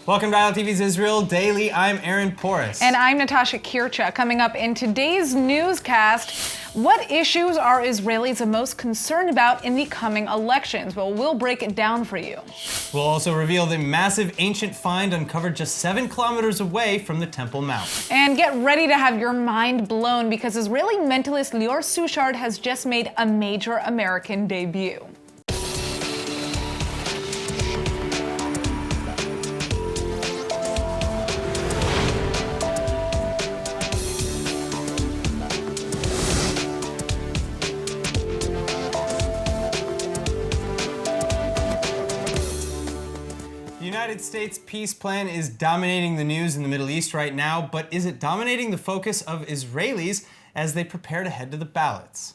Welcome to ILTV's Israel Daily. I'm Aaron Porras. And I'm Natasha Kircha. Coming up in today's newscast, what issues are Israelis most concerned about in the coming elections? Well, we'll break it down for you. We'll also reveal the massive ancient find uncovered just 7 kilometers away from the Temple Mount. And get ready to have your mind blown because Israeli mentalist Lior Suchard has just made a major American debut. The United States peace plan is dominating the news in the Middle East right now, but is it dominating the focus of Israelis as they prepare to head to the ballots?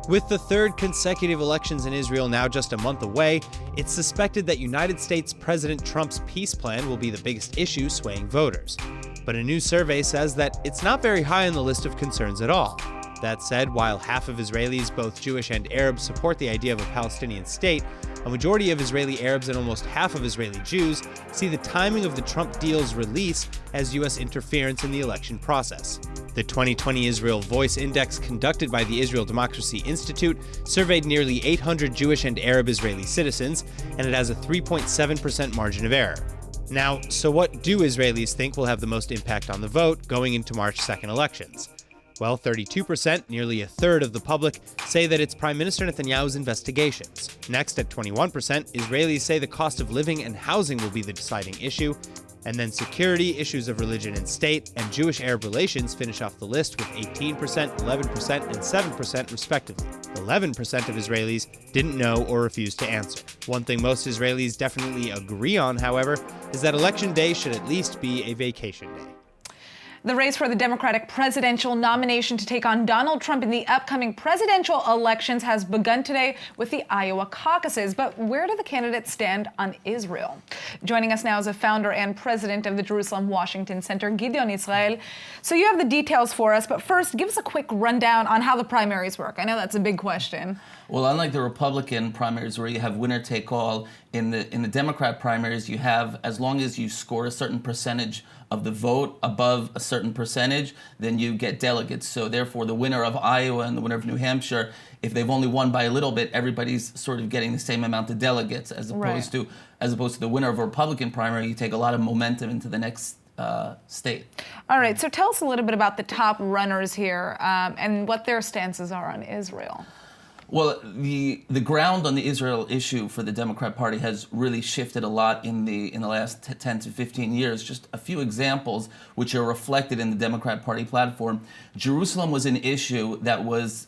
With the third consecutive elections in Israel now just a month away, it's suspected that United States President Trump's peace plan will be the biggest issue swaying voters. But a new survey says that it's not very high on the list of concerns at all. That said, while half of Israelis, both Jewish and Arab, support the idea of a Palestinian state, a majority of Israeli Arabs and almost half of Israeli Jews see the timing of the Trump deal's release as U.S. interference in the election process. The 2020 Israel Voice Index conducted by the Israel Democracy Institute surveyed nearly 800 Jewish and Arab Israeli citizens, and it has a 3.7% margin of error. Now, so what do Israelis think will have the most impact on the vote going into March 2nd elections? Well, 32%, nearly a third of the public, say that it's Prime Minister Netanyahu's investigations. Next, at 21%, Israelis say the cost of living and housing will be the deciding issue. And then security, issues of religion and state, and Jewish-Arab relations finish off the list with 18%, 11%, and 7% respectively. 11% of Israelis didn't know or refused to answer. One thing most Israelis definitely agree on, however, is that Election Day should at least be a vacation day. The race for the Democratic presidential nomination to take on Donald Trump in the upcoming presidential elections has begun today with the Iowa caucuses. But where do the candidates stand on Israel? Joining us now is a founder and president of the Jerusalem Washington Center, Gideon Israel. So you have the details for us, but first, give us a quick rundown on how the primaries work. I know that's a big question. Well, unlike the Republican primaries where you have winner take all, in the Democrat primaries you have, as long as you score a certain percentage of the vote above a certain percentage, then you get delegates. So therefore the winner of Iowa and the winner of New Hampshire, if they've only won by a little bit, everybody's sort of getting the same amount of delegates, as opposed to the winner of a Republican primary, you take a lot of momentum into the next state. All right, so tell us a little bit about the top runners here and what their stances are on Israel. Well, the ground on the Israel issue for the Democrat Party has really shifted a lot in the last 10 to 15 years. Just a few examples which are reflected in the Democrat Party platform. Jerusalem was an issue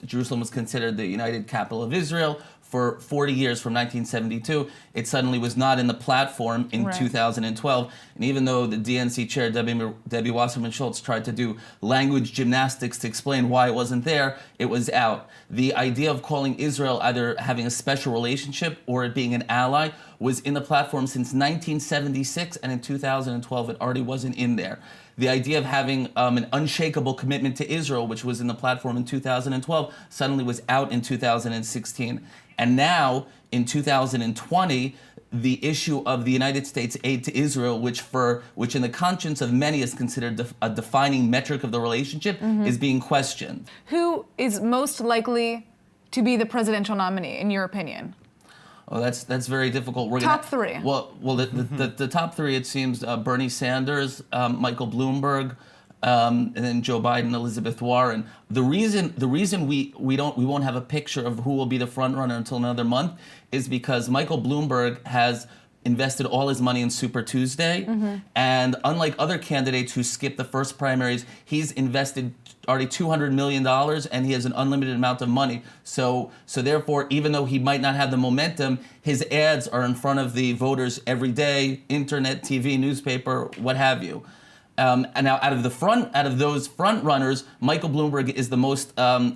Jerusalem was considered the United Capital of Israel for 40 years from 1972. It suddenly was not in the platform in 2012. And even though the DNC chair, Debbie Wasserman Schultz, tried to do language gymnastics to explain why it wasn't there, it was out. The idea of calling Israel either having a special relationship or it being an ally was in the platform since 1976, and in 2012 it already wasn't in there. The idea of having an unshakable commitment to Israel, which was in the platform in 2012, suddenly was out in 2016. And now, in 2020, the issue of the United States aid to Israel, which in the conscience of many is considered a defining metric of the relationship, is being questioned. Who is most likely to be the presidential nominee, in your opinion? Oh, that's very difficult. Top three. Well, the top three, it seems, Bernie Sanders, Michael Bloomberg, and then Joe Biden, Elizabeth Warren. The reason we won't have a picture of who will be the front runner until another month is because Michael Bloomberg has invested all his money in Super Tuesday, and unlike other candidates who skipped the first primaries, he's invested already $200 million, and he has an unlimited amount of money. So therefore, even though he might not have the momentum, his ads are in front of the voters every day, internet, TV, newspaper, what have you. And now, out of those front runners, Michael Bloomberg is the most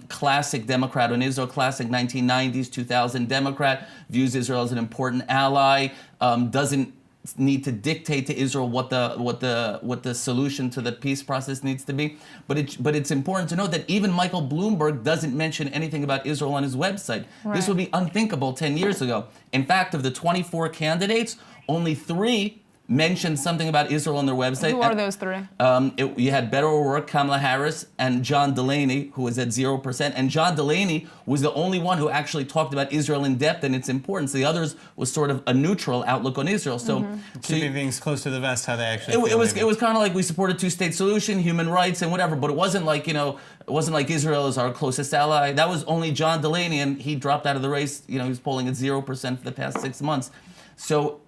classic Democrat in Israel, classic 1990s, 2000 Democrat, views Israel as an important ally, doesn't need to dictate to Israel what the solution to the peace process needs to be. But it's important to note that even Michael Bloomberg doesn't mention anything about Israel on his website. Right. This would be unthinkable 10 years ago. In fact, of the 24 candidates, only 3 mentioned something about Israel on their website. Who are those three? You had Beto O'Rourke, Kamala Harris, and John Delaney, who was at 0%. And John Delaney was the only one who actually talked about Israel in depth and its importance. The others was sort of a neutral outlook on Israel. So, keeping things close to the vest, how they actually it was kind of like we supported two-state solution, human rights, and whatever. But it wasn't like Israel is our closest ally. That was only John Delaney, and he dropped out of the race. He was polling at 0% for the past 6 months. So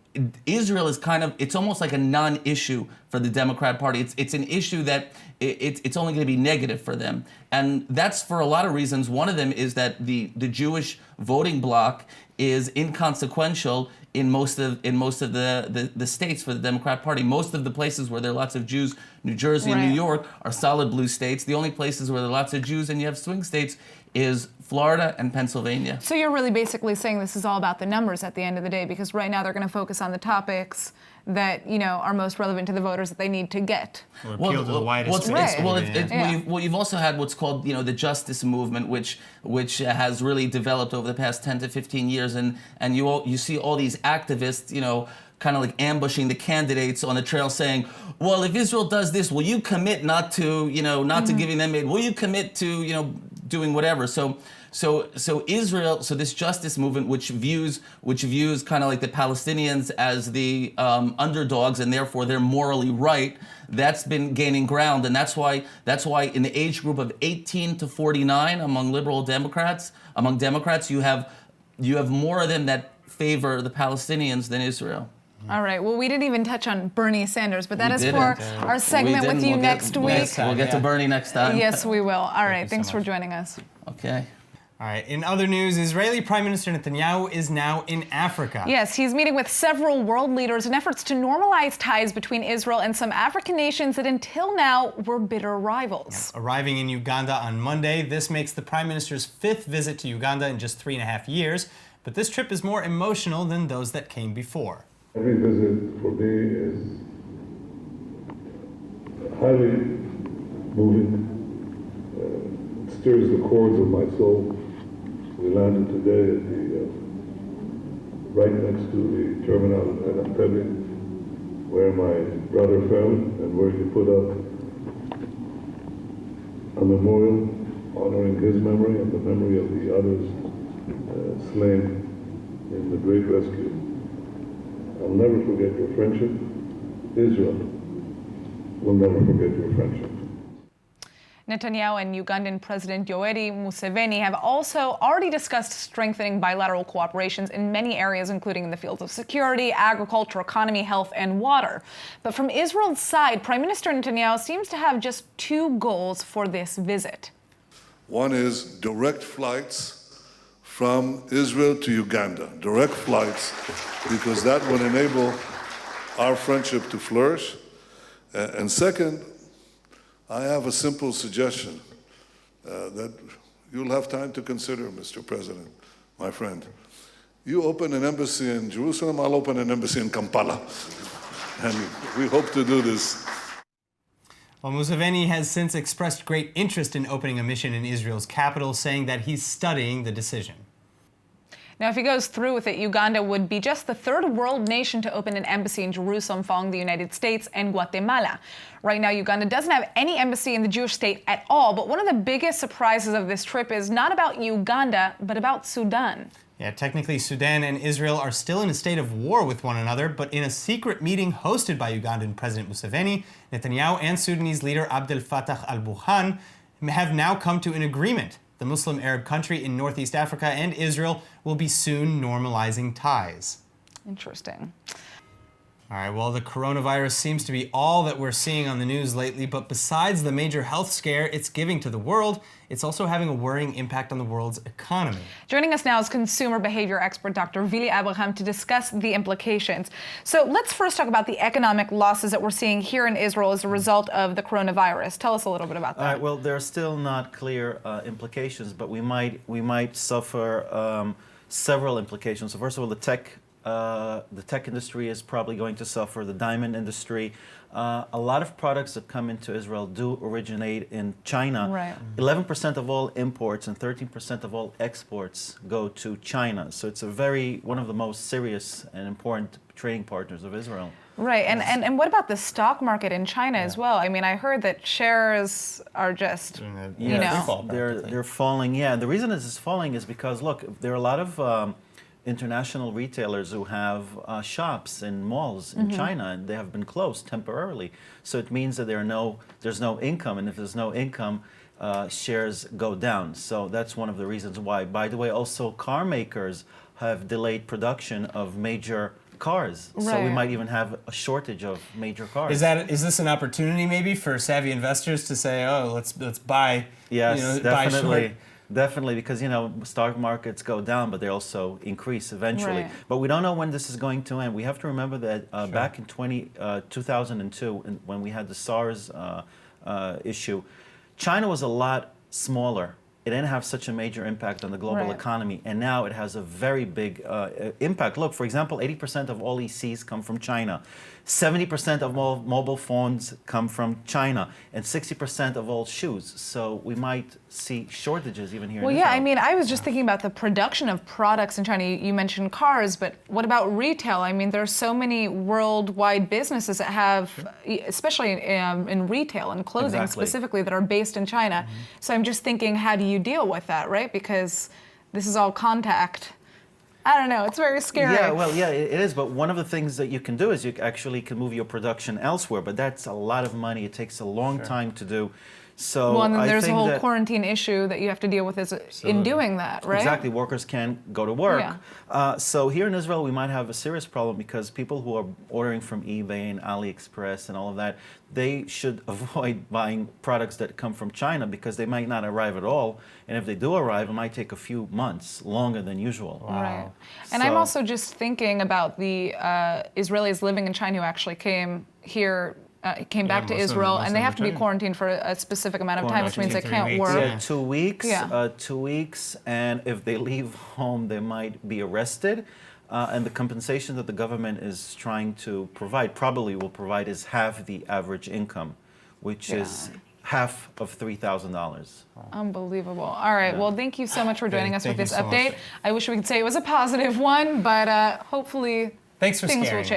Israel is it's almost like a non-issue for the Democrat Party. It's an issue that it's only going to be negative for them. And that's for a lot of reasons. One of them is that the Jewish voting bloc is inconsequential in most of the states for the Democrat Party. Most of the places where there are lots of Jews, New Jersey and New York, are solid blue states. The only places where there are lots of Jews and you have swing states is Florida and Pennsylvania. So you're really basically saying this is all about the numbers at the end of the day, because right now they're going to focus on the topics that are most relevant to the voters that they need to get. Or appeal to the widest base. You've also had what's called the justice movement, which has really developed over the past 10 to 15 years, and you see all these activists kind of like ambushing the candidates on the trail, saying, well, if Israel does this, will you commit not to to giving them aid? Will you commit to doing whatever? So Israel, this justice movement, which views kind of like the Palestinians as the underdogs, and therefore they're morally right, that's been gaining ground, and that's why in the age group of 18 to 49 among Democrats, you have more of them that favor the Palestinians than Israel. All right. Well, we didn't even touch on Bernie Sanders, but that is for our segment with you next week. We'll get to Bernie next time. Yes, we will. All right. Thanks for joining us. Okay. All right. In other news, Israeli Prime Minister Netanyahu is now in Africa. Yes, he's meeting with several world leaders in efforts to normalize ties between Israel and some African nations that until now were bitter rivals. Arriving in Uganda on Monday, this makes the Prime Minister's 5th visit to Uganda in just 3.5 years. But this trip is more emotional than those that came before. Every visit for me is highly moving. It stirs the chords of my soul. We landed today at right next to the terminal at ILTV, where my brother fell and where he put up a memorial honoring his memory and the memory of the others slain in the Great Rescue. I'll never forget your friendship. Israel will never forget your friendship. Netanyahu and Ugandan President Yoweri Museveni have also already discussed strengthening bilateral cooperations in many areas, including in the fields of security, agriculture, economy, health, and water. But from Israel's side, Prime Minister Netanyahu seems to have just two goals for this visit. One is direct flights from Israel to Uganda, direct flights, because that would enable our friendship to flourish. And second, I have a simple suggestion that you'll have time to consider, Mr. President, my friend. You open an embassy in Jerusalem, I'll open an embassy in Kampala. And we hope to do this. Well, Museveni has since expressed great interest in opening a mission in Israel's capital, saying that he's studying the decision. Now, if he goes through with it, Uganda would be just the third world nation to open an embassy in Jerusalem, following the United States and Guatemala. Right now, Uganda doesn't have any embassy in the Jewish state at all. But one of the biggest surprises of this trip is not about Uganda, but about Sudan. Yeah, technically, Sudan and Israel are still in a state of war with one another, but in a secret meeting hosted by Ugandan President Museveni, Netanyahu and Sudanese leader Abdel Fattah al-Burhan have now come to an agreement. The Muslim Arab country in Northeast Africa and Israel will be soon normalizing ties. Interesting. All right, well, the coronavirus seems to be all that we're seeing on the news lately, but besides the major health scare it's giving to the world, it's also having a worrying impact on the world's economy. Joining us now is consumer behavior expert Dr. Vili Abraham to discuss the implications. So let's first talk about the economic losses that we're seeing here in Israel as a result of the coronavirus. Tell us a little bit about that. All right, well, there are still not clear implications, but we might suffer several implications. So first of all, the tech The tech industry is probably going to suffer, the diamond industry. A lot of products that come into Israel do originate in China. Right. 11% of all imports and 13% of all exports go to China. So it's one of the most serious and important trading partners of Israel. Right, and what about the stock market in China as well? I mean, I heard that shares are just, you know. They're falling. Yeah, the reason it's falling is because, look, there are a lot of international retailers who have shops in malls in China, and they have been closed temporarily. So it means that there's no income, and if there's no income, shares go down. So that's one of the reasons why. By the way, also car makers have delayed production of major cars. Right. So we might even have a shortage of major cars. Is this an opportunity maybe for savvy investors to say, oh, let's buy? Yes, buy definitely. short? Definitely, because stock markets go down, but they also increase eventually. Right. But we don't know when this is going to end. We have to remember that back in 2002, when we had the SARS issue, China was a lot smaller. It didn't have such a major impact on the global economy, and now it has a very big impact. Look, for example, 80% of all ECs come from China. 70% of all mobile phones come from China, and 60% of all shoes. So we might see shortages even here in Israel. Well, yeah, I mean, I was just thinking about the production of products in China. You mentioned cars, but what about retail? I mean, there are so many worldwide businesses that have, especially in retail and clothing specifically, that are based in China. So I'm just thinking, how do you deal with that, right? Because this is all contact. I don't know. It's very scary. Yeah, well, yeah, it is. But one of the things that you can do is you actually can move your production elsewhere. But that's a lot of money. It takes a long time to do. So well, and then I there's a think whole that quarantine issue that you have to deal with in doing that, right? Exactly. Workers can't go to work. So here in Israel, we might have a serious problem because people who are ordering from eBay and AliExpress and all of that, they should avoid buying products that come from China because they might not arrive at all. And if they do arrive, it might take a few months, longer than usual. Wow. Right. And I'm also just thinking about the Israelis living in China who actually came here. Came back to Israel, and they have to be quarantined for a specific amount of time, which means they can't work. Yeah, 2 weeks. 2 weeks, and if they leave home, they might be arrested. And the compensation that the government is trying to provide, probably will provide, is half the average income, which is half of $3,000. Unbelievable. All right. Well, thank you so much for joining us with this update. I wish we could say it was a positive one, but hopefully things will change.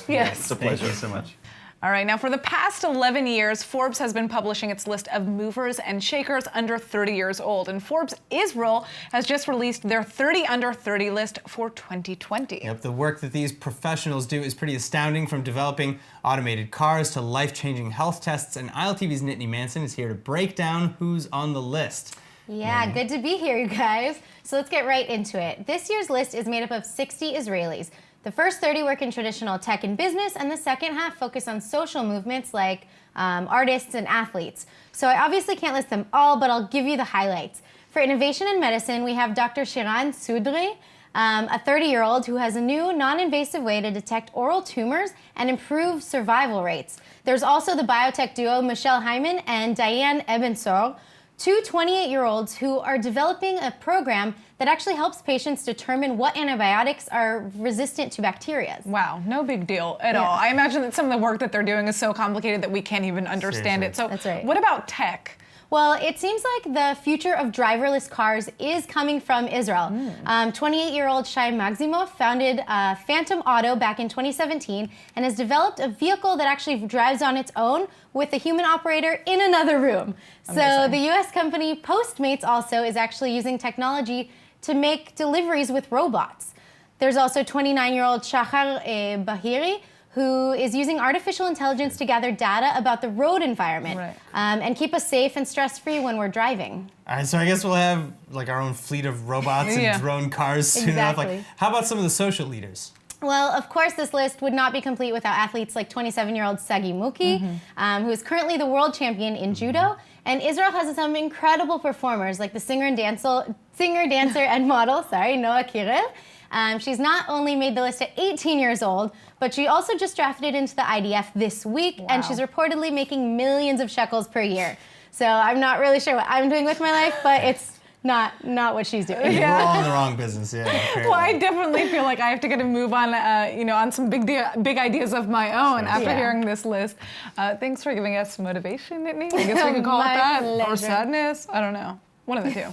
Yes. It's a pleasure. Thank you so much. All right, now for the past 11 years, Forbes has been publishing its list of movers and shakers under 30 years old. And Forbes Israel has just released their 30 under 30 list for 2020. Yep, the work that these professionals do is pretty astounding, from developing automated cars to life-changing health tests. And ILTV's Nittany Manson is here to break down who's on the list. Yeah, good to be here, you guys. So let's get right into it. This year's list is made up of 60 Israelis. The first 30 work in traditional tech and business, and the second half focus on social movements like artists and athletes. So I obviously can't list them all, but I'll give you the highlights. For innovation in medicine, we have Dr. Shiran Sudri, a 30-year-old who has a new non-invasive way to detect oral tumors and improve survival rates. There's also the biotech duo Michelle Hyman and Diane Ebensor, two 28-year-olds who are developing a program that actually helps patients determine what antibiotics are resistant to bacteria. Wow, no big deal at all. I imagine that some of the work that they're doing is so complicated that we can't even understand it. So that's right. What about tech? Well, it seems like the future of driverless cars is coming from Israel. 28-year-old Shai Maximov founded Phantom Auto back in 2017 and has developed a vehicle that actually drives on its own with a human operator in another room. Amazing. So the U.S. company Postmates also is actually using technology to make deliveries with robots. There's also 29-year-old Shachar Bahiri, who is using artificial intelligence to gather data about the road environment and keep us safe and stress-free when we're driving. All right, so I guess we'll have like our own fleet of robots and drone cars soon enough. Like, how about some of the social leaders? Well, of course, this list would not be complete without athletes like 27-year-old Sagi Muki, who is currently the world champion in judo. And Israel has some incredible performers like the singer, dancer, and model, Noah Kirel. She's not only made the list at 18 years old, but she also just drafted into the IDF this week, and she's reportedly making millions of shekels per year. So I'm not really sure what I'm doing with my life, but it's Not what she's doing. We're all in the wrong business, yeah. Well, I definitely feel like I have to get a move on, on some big ideas of my own after hearing this list. Thanks for giving us motivation, Whitney. I guess we could call it that. Pleasure. Or sadness. I don't know. One of the two.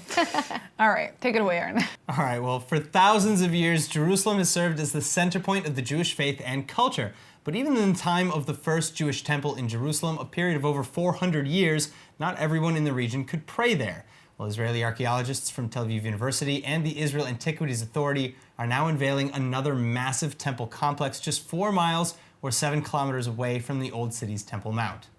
All right, take it away, Aaron. All right, well, for thousands of years, Jerusalem has served as the center point of the Jewish faith and culture. But even in the time of the first Jewish temple in Jerusalem, a period of over 400 years, not everyone in the region could pray there. Well, Israeli archaeologists from Tel Aviv University and the Israel Antiquities Authority are now unveiling another massive temple complex just 4 miles or 7 kilometers away from the old city's Temple Mount.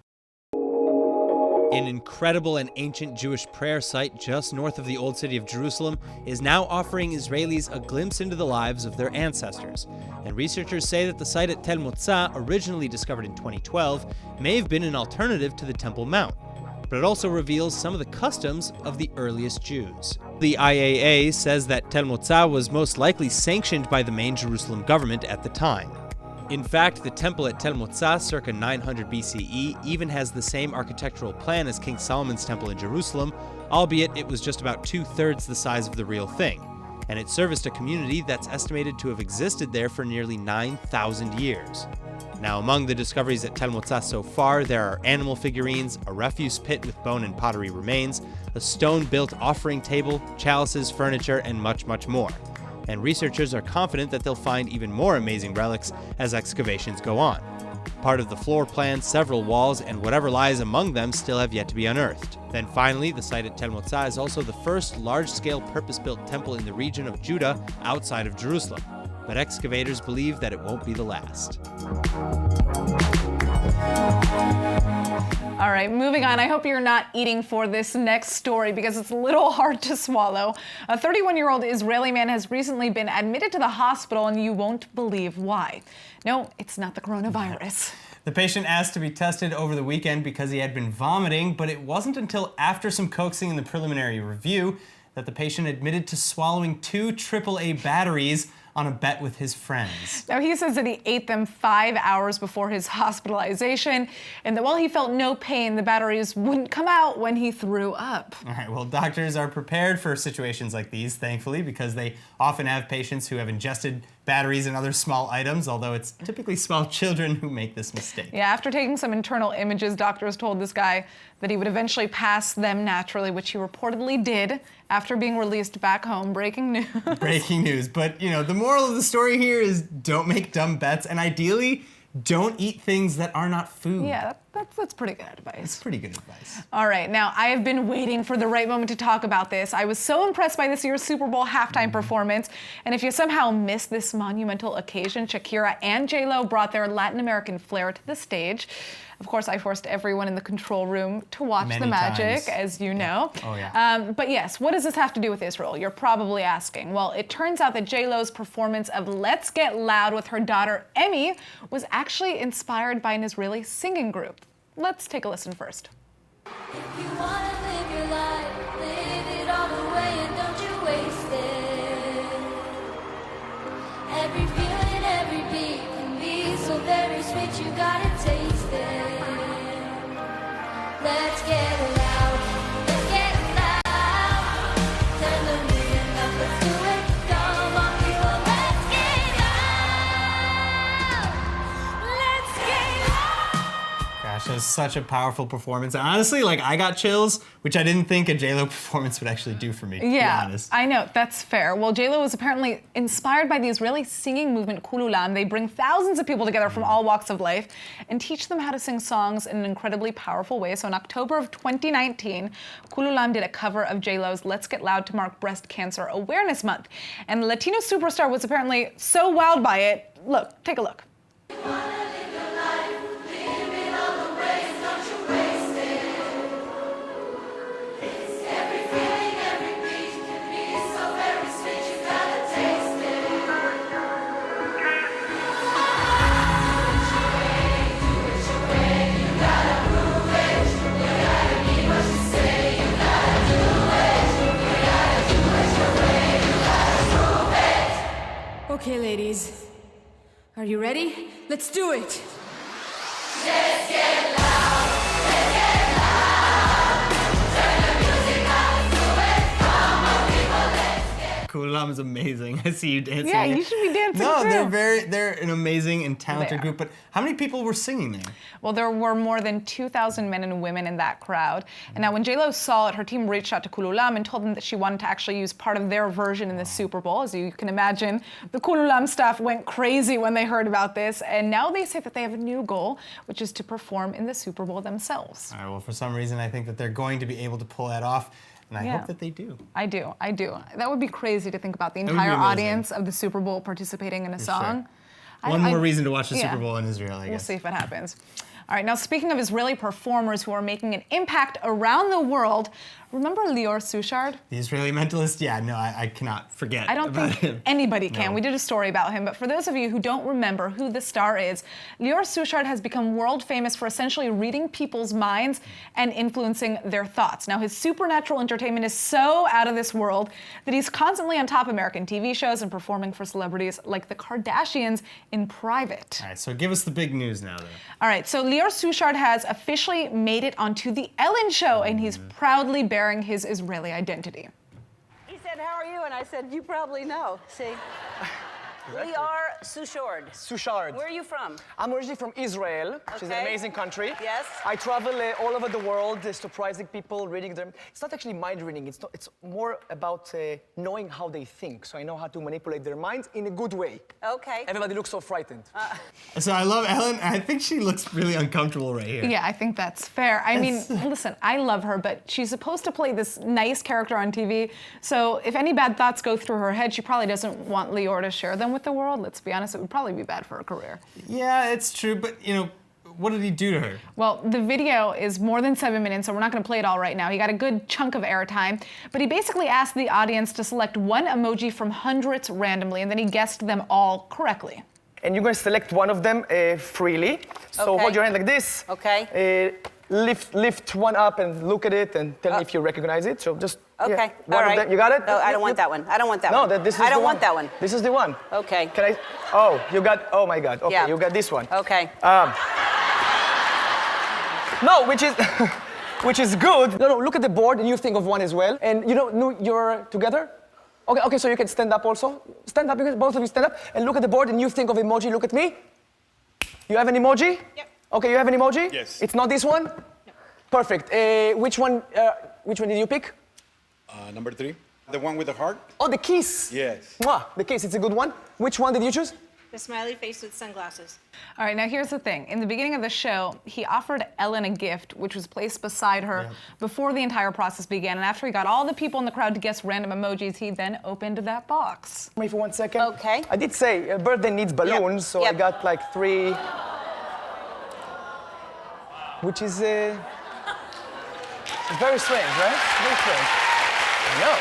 An incredible and ancient Jewish prayer site just north of the old city of Jerusalem is now offering Israelis a glimpse into the lives of their ancestors. And researchers say that the site at Tel Motza, originally discovered in 2012, may have been an alternative to the Temple Mount. But it also reveals some of the customs of the earliest Jews. The IAA says that Tel Motza was most likely sanctioned by the main Jerusalem government at the time. In fact, the temple at Tel Motza, circa 900 BCE, even has the same architectural plan as King Solomon's temple in Jerusalem, albeit it was just about 2/3 the size of the real thing. And it serviced a community that's estimated to have existed there for nearly 9,000 years. Now, among the discoveries at Tel Motza so far, there are animal figurines, a refuse pit with bone and pottery remains, a stone-built offering table, chalices, furniture, and much, much more. And researchers are confident that they'll find even more amazing relics as excavations go on. Part of the floor plan, several walls, and whatever lies among them still have yet to be unearthed. Then finally, the site at Tel Motza is also the first large-scale purpose-built temple in the region of Judah outside of Jerusalem. But excavators believe that it won't be the last. All right, moving on. I hope you're not eating for this next story because it's a little hard to swallow. A 31-year-old Israeli man has recently been admitted to the hospital, and you won't believe why. No, it's not the coronavirus. The patient asked to be tested over the weekend because he had been vomiting, but it wasn't until after some coaxing in the preliminary review that the patient admitted to swallowing 2 AAA batteries on a bet with his friends. Now, he says that he ate them 5 hours before his hospitalization, and that while he felt no pain, the batteries wouldn't come out when he threw up. All right, well, doctors are prepared for situations like these, thankfully, because they often have patients who have ingested batteries and other small items, although it's typically small children who make this mistake. Yeah, after taking some internal images, doctors told this guy that he would eventually pass them naturally, which he reportedly did after being released back home. Breaking news. Breaking news. But, the moral of the story here is don't make dumb bets, and ideally, don't eat things that are not food. Yeah, that's pretty good advice. It's pretty good advice. All right, now I have been waiting for the right moment to talk about this. I was so impressed by this year's Super Bowl halftime performance, and if you somehow missed this monumental occasion, Shakira and J-Lo brought their Latin American flair to the stage. Of course, I forced everyone in the control room to watch the magic, as you know. Oh, yeah. But yes, what does this have to do with Israel? You're probably asking. Well, it turns out that J-Lo's performance of Let's Get Loud with her daughter, Emmy, was actually inspired by an Israeli singing group. Let's take a listen first. If you wanna live your life, live it all the way and don't you waste it. Every feeling, every beat can be so very sweet, you gotta taste it. Let's get loud, let's get loud. Turn the music up, let's do it. Come on people, let's get loud. Let's get loud. Gosh, that was such a powerful performance. And honestly, I got chills, which I didn't think a J-Lo performance would actually do for me, to be honest. I know, that's fair. Well, J-Lo was apparently inspired by the Israeli singing movement Kululam. They bring thousands of people together from all walks of life and teach them how to sing songs in an incredibly powerful way. So in October of 2019, Kululam did a cover of J-Lo's Let's Get Loud to mark Breast Cancer Awareness Month. And the Latino superstar was apparently so wowed by it. Look, take a look. Okay, ladies, are you ready? Let's do it. Let's get loud, let's get loud. Turn the music up, let's do it. Come on. Kululam is amazing. I see you dancing. Yeah, you should be dancing No, too. they're an amazing and talented They are. group. But how many people were singing there? Well, there were more than 2,000 men and women in that crowd. And now when J-Lo saw it, her team reached out to Kululam and told them that she wanted to actually use part of their version in the Super Bowl. As you can imagine, the Kululam staff went crazy when they heard about this. And now they say that they have a new goal, which is to perform in the Super Bowl themselves. All right, well, for some reason, I think that they're going to be able to pull that off. And I Yeah. hope that they do. I do. That would be crazy to think about the would be entire amazing. audience of the Super Bowl participating in a song. One more reason to watch the yeah. Super Bowl in Israel, I We'll guess. see if it happens. All right, now speaking of Israeli performers who are making an impact around the world, remember Lior Suchard? The Israeli mentalist? Yeah, no, I cannot forget I don't about think him. anybody can. No. We did a story about him, but for those of you who don't remember who the star is, Lior Suchard has become world famous for essentially reading people's minds and influencing their thoughts. Now, his supernatural entertainment is so out of this world that he's constantly on top American TV shows and performing for celebrities like the Kardashians in private. All right, so give us the big news now, though. All right, so Lior Suchard has officially made it onto The Ellen Show, and he's proudly bearing his Israeli identity. He said, "How are you?" And I said, "You probably know." See, Lior Suchard. Suchard. Where are you from? I'm originally from Israel, which is an Okay. amazing country. Yes. I travel all over the world, surprising people, reading them. It's not actually mind reading. It's more about knowing how they think. So I know how to manipulate their minds in a good way. Okay. Everybody looks so frightened. So I love Ellen. I think she looks really uncomfortable right here. Yeah, I think that's fair. I mean, listen, I love her, but she's supposed to play this nice character on TV. So if any bad thoughts go through her head, she probably doesn't want Lior to share them with the world. Let's be honest, it would probably be bad for her career. Yeah, it's true, but, what did he do to her? Well, the video is more than 7 minutes, so we're not going to play it all right now. He got a good chunk of airtime, but he basically asked the audience to select one emoji from hundreds randomly, and then he guessed them all correctly. And you're going to select one of them freely. So Okay. hold your hand like this. Okay. Lift one up and look at it and tell me if you recognize it. So just Okay. yeah, All one of right. them. You got it? No, I don't want that one. I don't want that No, one. this is I the don't one. want that one. This is the one. Okay. Can I? Oh, you got. Oh my God. Okay, Yeah. you got this one. Okay. No, which is good. No, look at the board and you think of one as well. And you're together? Okay, so you can stand up also. Stand up, both of you stand up and look at the board and you think of emoji. Look at me. You have an emoji? Yep. Okay, you have an emoji? Yes. It's not this one? No. Perfect. Which one did you pick? Number 3. The one with the heart? Oh, the kiss. Yes. Mwah, the kiss, it's a good one. Which one did you choose? The smiley face with sunglasses. All right, now here's the thing. In the beginning of the show, he offered Ellen a gift, which was placed beside her before the entire process began. And after he got all the people in the crowd to guess random emojis, he then opened that box. Wait for 1 second. Okay. I did say a birthday needs balloons, so I Yep. got like 3. Which is very strange, right? Very strange. I know.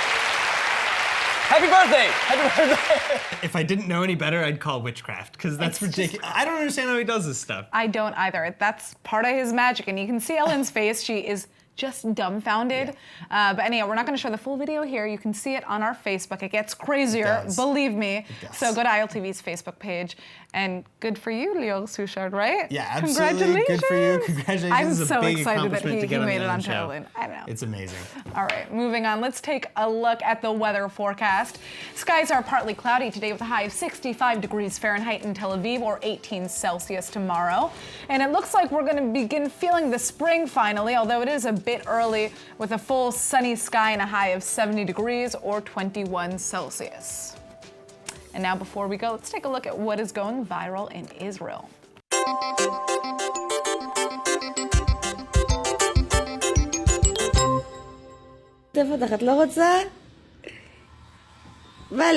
Happy birthday! Happy birthday! If I didn't know any better, I'd call witchcraft, because that's ridiculous. I don't understand how he does this stuff. I don't either. That's part of his magic. And you can see Ellen's face. She is just dumbfounded. But anyhow, we're not going to show the full video here. You can see it on our Facebook. It gets crazier, does. believe me. does. So go to ILTV's Facebook page. And good for you, Lior Suchard, right? Yeah, absolutely. Good for you. Congratulations. I'm This is a so big excited that accomplishment he to get on made the it Ellen onto show. Ellen. I don't know. It's amazing. All right, moving on. Let's take a look at the weather forecast. Skies are partly cloudy today with a high of 65 degrees Fahrenheit in Tel Aviv or 18 Celsius tomorrow. And it looks like we're going to begin feeling the spring finally, although it is a bit early with a full sunny sky and a high of 70 degrees or 21 Celsius. And now before we go, let's take a look at what is going viral in Israel. אותך, את לא רוצה? אבל...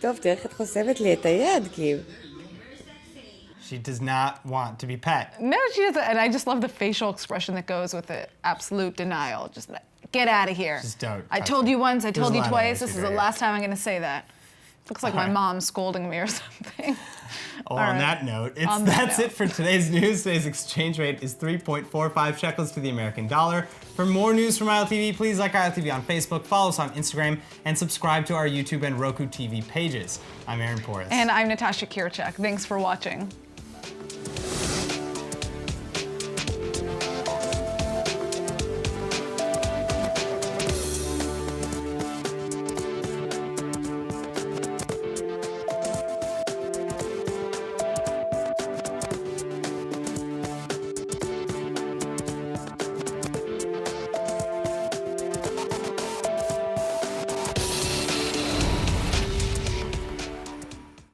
טוב, תראה איך את חושפת לי את היד, כאילו. She does not want to be pet. No, she doesn't. And I just love the facial expression that goes with it. Absolute denial. Just like, get out of here. Just don't I touch told me. you once, I There's told a you lot of twice. This attitude is the right last time I'm going to say that. Looks like my mom scolding me or something. Oh, All on right. that note, On that that's note. it for today's news. Today's exchange rate is 3.45 shekels to the American dollar. For more news from ILTV, please like ILTV on Facebook, follow us on Instagram, and subscribe to our YouTube and Roku TV pages. I'm Aaron Porras. And I'm Natasha Kirchak. Thanks for watching.